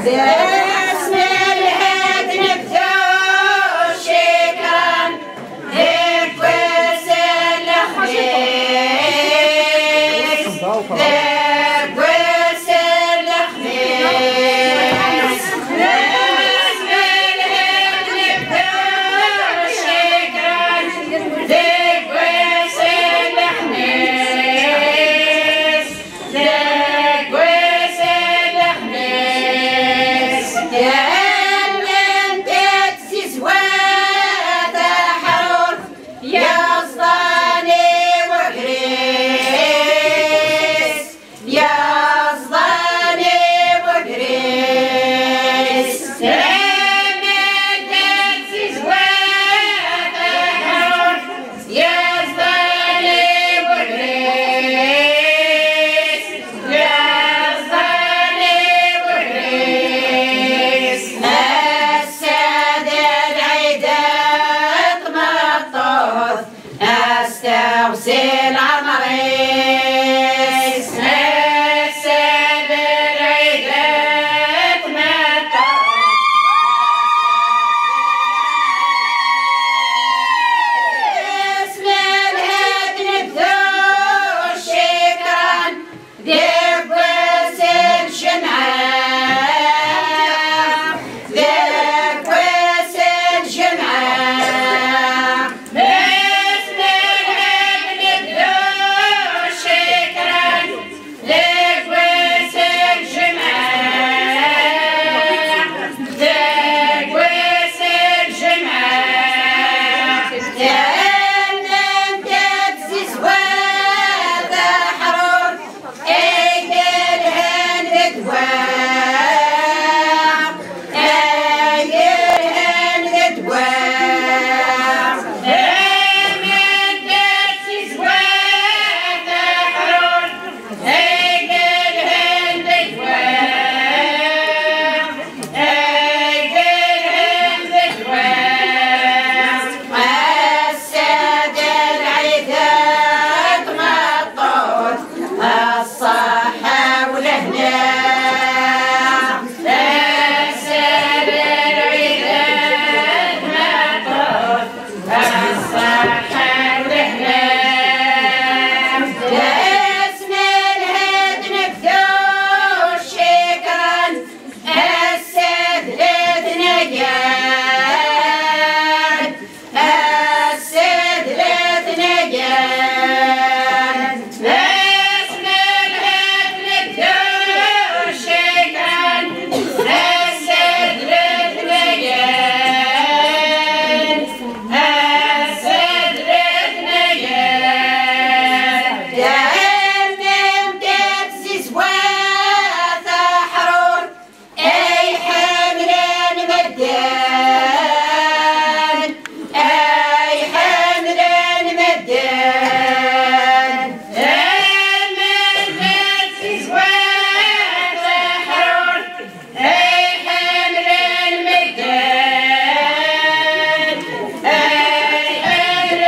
باسم الهد نبدو شكرا ذيك وسل خميس ذيك وسل خميس باسم الهد نبدو شكرا ذيك وسل خميس ذيك وسل خميس يا من تتسيس وتحرر يا صداني وقريس يا صداني وقريس يا من تتسيس وتحرر يا صداني وقريس يا صداني وقريس السادة العيدات مطوط استوصل عمريس السادة العيدات مطوط اسم الهد نبدو شكرا ذيك وسل شمعة ذيك وسل شمعة باسم الهد نبدو شكرا ذيك وسل شمعة ذيك وسل شمعة يا من تتسيس وتحرر ايديهن تدوام ايديهن تدوام من تتسيس وتحرر ايديهن تدوام ايديهن تدوام السادة العيدات مطوط الصحة والهنا السادة العيدات مطوط الصحة والهنا باسم الهد نبدو شكرا السد نجان السد نجان باسم الهد نبدو شكرا السد نجان السد نجان يا من تتسيس وتحرر اي حمل مدان اي حمل مدان من تتسيس وتحرر اي حمل مدان اي حمل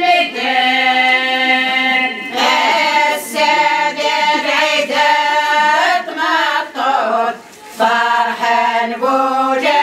مدان السادة العيدات مطوط فرحان بوجه